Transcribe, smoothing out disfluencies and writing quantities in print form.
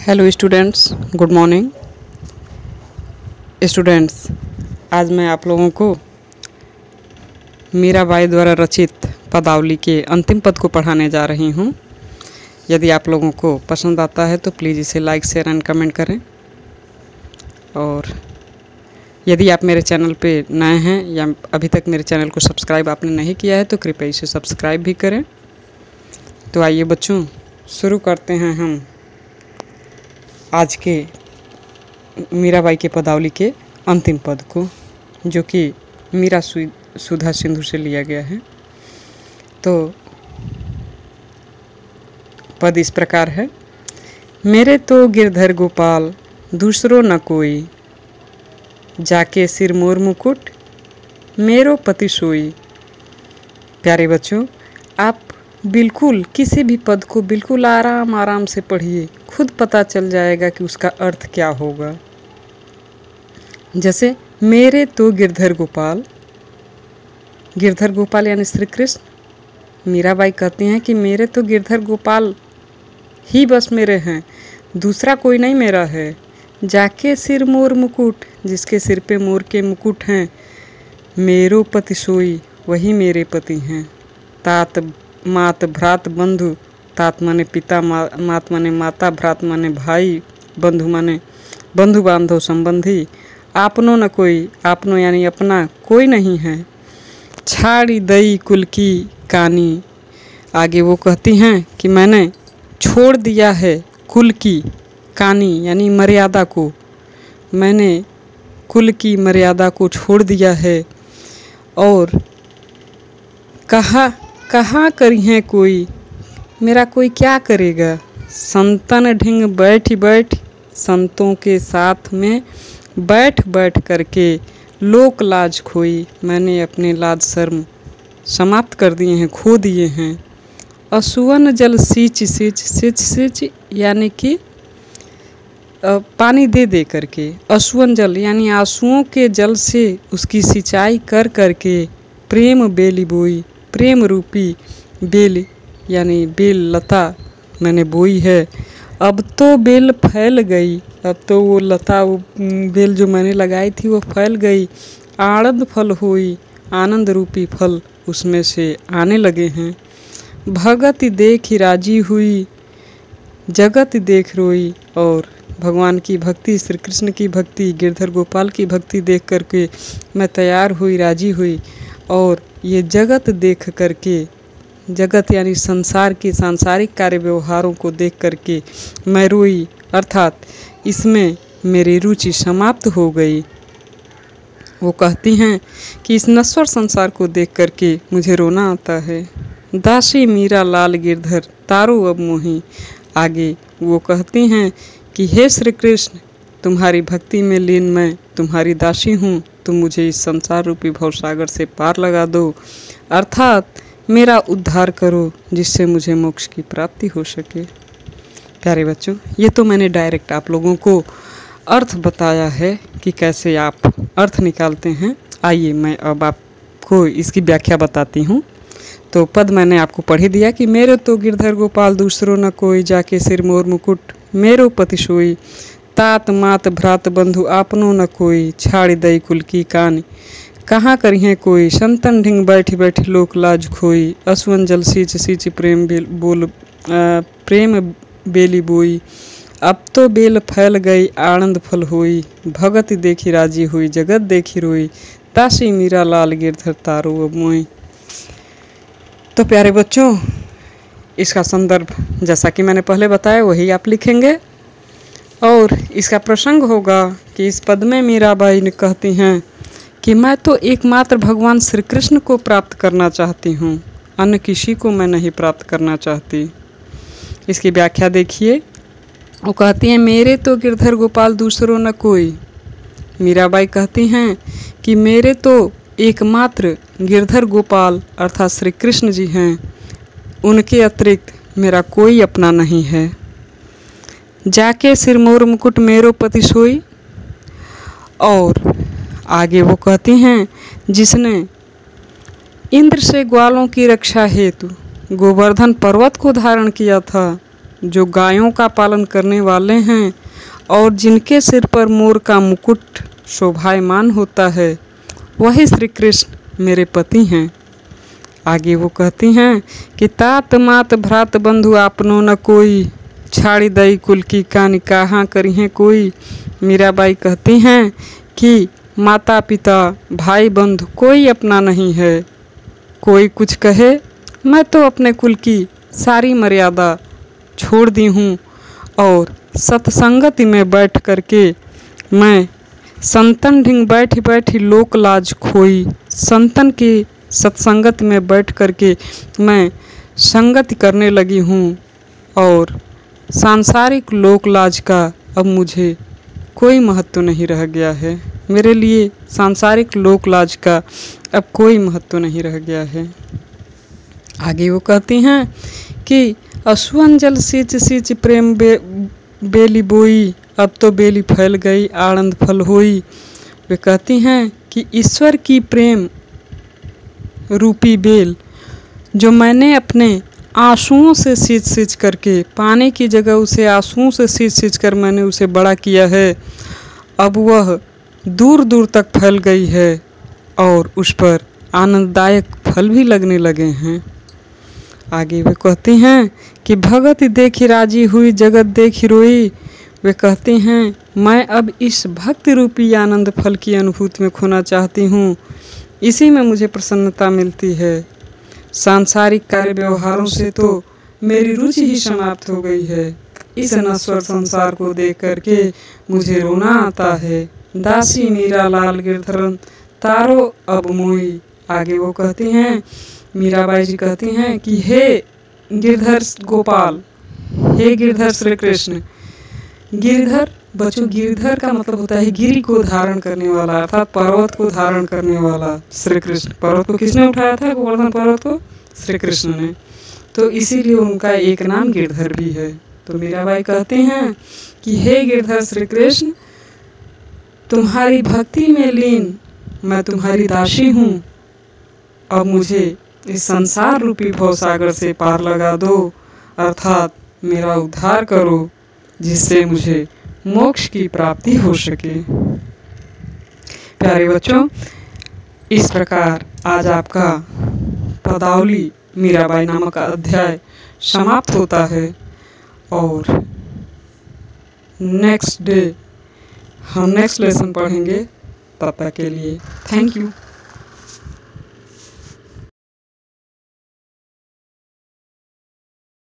Hello students, good morning. Students, आज मैं आप लोगों को मीराबाई द्वारा रचित पदावली के अंतिम पद को पढ़ाने जा रही हूँ। यदि आप लोगों को पसंद आता है तो प्लीज़ इसे लाइक, शेयर एंड कमेंट करें। और यदि आप मेरे चैनल पे नए हैं या अभी तक मेरे चैनल को सब्सक्राइब आपने नहीं किया है तो कृपया इसे सब्सक्राइब भी करें। तो आइए बच्चों, शुरू करते हैं हम आज के मीराबाई के पदावली के अंतिम पद को, जो कि मीरा सुधा सिंधु से लिया गया है। तो पद इस प्रकार है। मेरे तो गिरधर गोपाल दूसरो न कोई, जाके सिर मोर मुकुट मेरो पति सोई। प्यारे बच्चों, आप बिल्कुल किसी भी पद को बिल्कुल आराम आराम से पढ़िए, खुद पता चल जाएगा कि उसका अर्थ क्या होगा। जैसे मेरे तो गिरधर गोपाल, गिरधर गोपाल यानी श्री कृष्ण। मीराबाई कहती हैं कि मेरे तो गिरधर गोपाल ही बस मेरे हैं, दूसरा कोई नहीं मेरा है। जाके सिर मोर मुकुट, जिसके सिर पे मोर के मुकुट हैं, मेरो पति सोई, वही मेरे पति हैं। तात मात भ्रात बंधु, तात माने पिता, मात माने माता, भ्रात माने भाई, बंधु माने बंधु बांधव संबंधी। आपनो न कोई, आपनो यानी अपना कोई नहीं है। छाड़ी दई कुल की कानी, आगे वो कहती हैं कि मैंने छोड़ दिया है कुल की कानी यानी मर्यादा को, मैंने कुल की मर्यादा को छोड़ दिया है। और कहाँ करी है कोई, मेरा कोई क्या करेगा। संतन ढिंग बैठ बैठ, संतों के साथ में बैठ बैठ करके लोक लाज खोई, मैंने अपने लाज शर्म समाप्त कर दिए हैं, खो दिए हैं। असुवन जल सींच सींच, सींच सींच यानी कि पानी दे दे करके, असुवन जल यानी आंसुओं के जल से उसकी सिंचाई कर करके प्रेम बेली बोई, प्रेम रूपी बेल यानी बेल लता मैंने बोई है। अब तो बेल फैल गई, अब तो वो लता, वो बेल जो मैंने लगाई थी वो फैल गई। आनंद फल हुई, आनंद रूपी फल उसमें से आने लगे हैं। भगत देख राजी हुई, जगत देख रोई। और भगवान की भक्ति, श्री कृष्ण की भक्ति, गिरधर गोपाल की भक्ति देख करके मैं तैयार हुई, राजी हुई। और ये जगत देख करके, जगत यानी संसार के सांसारिक कार्य व्यवहारों को देख करके मैं रोई, अर्थात इसमें मेरी रुचि समाप्त हो गई। वो कहती हैं कि इस नश्वर संसार को देख करके मुझे रोना आता है। दासी मीरा लाल गिरधर तारो अब मोही, आगे वो कहती हैं कि हे श्री कृष्ण, तुम्हारी भक्ति में लीन मैं तुम्हारी दासी हूँ, तुम मुझे इस संसार रूपी भवसागर से पार लगा दो, अर्थात मेरा उद्धार करो, जिससे मुझे मोक्ष की प्राप्ति हो सके। प्यारे बच्चों, ये तो मैंने डायरेक्ट आप लोगों को अर्थ बताया है कि कैसे आप अर्थ निकालते हैं। आइए मैं अब आपको इसकी व्याख्या बताती हूँ। तो पद मैंने आपको पढ़ ही दिया कि मेरे तो गिरधर गोपाल दूसरो न कोई, जाके सिर मोर मुकुट मेरो पति सोई। तात मात भ्रात बंधु आपनो न कोई, छाड़ी दई कुल की कानी कहाँ करिए कोई। संतन ढिंग बैठ बैठ लोक लाज खोई, असुवन जल सींच सींच प्रेम बेली बोई। अब तो बेल फैल गई, आनंद फल हुई। भगत देखी राजी हुई, जगत देखी रोई। दासी मीरा लाल गिरधर तारो अब मोई। तो प्यारे बच्चों, इसका संदर्भ जैसा कि मैंने पहले बताया वही आप लिखेंगे। और इसका प्रसंग होगा कि इस पद में मीराबाई ने कहती हैं कि मैं तो एकमात्र भगवान श्री कृष्ण को प्राप्त करना चाहती हूँ, अन्य किसी को मैं नहीं प्राप्त करना चाहती। इसकी व्याख्या देखिए। वो कहती हैं मेरे तो गिरधर गोपाल दूसरो न कोई। मीराबाई कहती हैं कि मेरे तो एकमात्र गिरधर गोपाल अर्थात श्री कृष्ण जी हैं, उनके अतिरिक्त मेरा कोई अपना नहीं है। जाके सिर मोर मुकुट मेरो पति सोई। और आगे वो कहती हैं जिसने इंद्र से ग्वालों की रक्षा हेतु गोवर्धन पर्वत को धारण किया था, जो गायों का पालन करने वाले हैं और जिनके सिर पर मोर का मुकुट शोभायमान होता है, वही श्री कृष्ण मेरे पति हैं। आगे वो कहती हैं कि तात मात भ्रात बंधु आपनो न कोई, छाड़ी दई कुल की कानी कहाँ करी हैं कोई। मीराबाई कहती हैं कि माता पिता भाई बंधु कोई अपना नहीं है। कोई कुछ कहे, मैं तो अपने कुल की सारी मर्यादा छोड़ दी हूँ और सत्संगति में बैठ करके मैं संतन ढिंग बैठी बैठी लोक लाज खोई। संतन की सत्संगत में बैठ करके मैं संगति करने लगी हूँ और सांसारिक लोक लाज का अब मुझे कोई महत्व नहीं रह गया है। मेरे लिए सांसारिक लोक लाज का अब कोई महत्व नहीं रह गया है। आगे वो कहती हैं कि असुवन जल सींच सींच प्रेम बेली बोई, अब तो बेली फैल गई आनंद फल होई। वे कहती हैं कि ईश्वर की प्रेम रूपी बेल जो मैंने अपने आंसुओं से सींच सींच करके, पाने की जगह उसे आंसुओं से सींच सींच कर मैंने उसे बड़ा किया है, अब वह दूर दूर तक फैल गई है और उस पर आनंददायक फल भी लगने लगे हैं। आगे वे कहती हैं कि भगत देखी राजी हुई जगत देखी रोई। वे कहती हैं मैं अब इस भक्ति रूपी आनंद फल की अनुभूति में खोना चाहती हूँ, इसी में मुझे प्रसन्नता मिलती है। सांसारिक कार्य व्यवहारों से तो मेरी रुचि ही समाप्त हो गई है। इस नश्वर संसार को देख करके मुझे रोना आता है। दासी मीरा लाल गिरधरन तारो अब मोई। आगे वो कहती हैं, मीराबाई जी कहती हैं कि हे गिरधर गोपाल, हे गिरधर श्री कृष्ण। गिरधर बच्चों, गिरधर का मतलब होता है गिरी को धारण करने वाला, अर्थात पर्वत को धारण करने वाला श्री कृष्ण। पर्वत को किसने उठाया था? गोवर्धन पर्वत को श्री कृष्ण ने, तो इसीलिए उनका एक नाम गिरधर भी है। तो मीराबाई कहती हैं कि हे गिरधर श्री कृष्ण, तुम्हारी भक्ति में लीन मैं तुम्हारी दासी हूँ। अब मुझे इस संसार रूपी भवसागर से पार लगा दो, अर्थात मेरा उद्धार करो, जिससे मुझे मोक्ष की प्राप्ति हो सके। प्यारे बच्चों, इस प्रकार आज आपका पदावली मीराबाई नामक अध्याय समाप्त होता है और नेक्स्ट डे हम नेक्स्ट लेसन पढ़ेंगे। तब तक के लिए थैंक यू।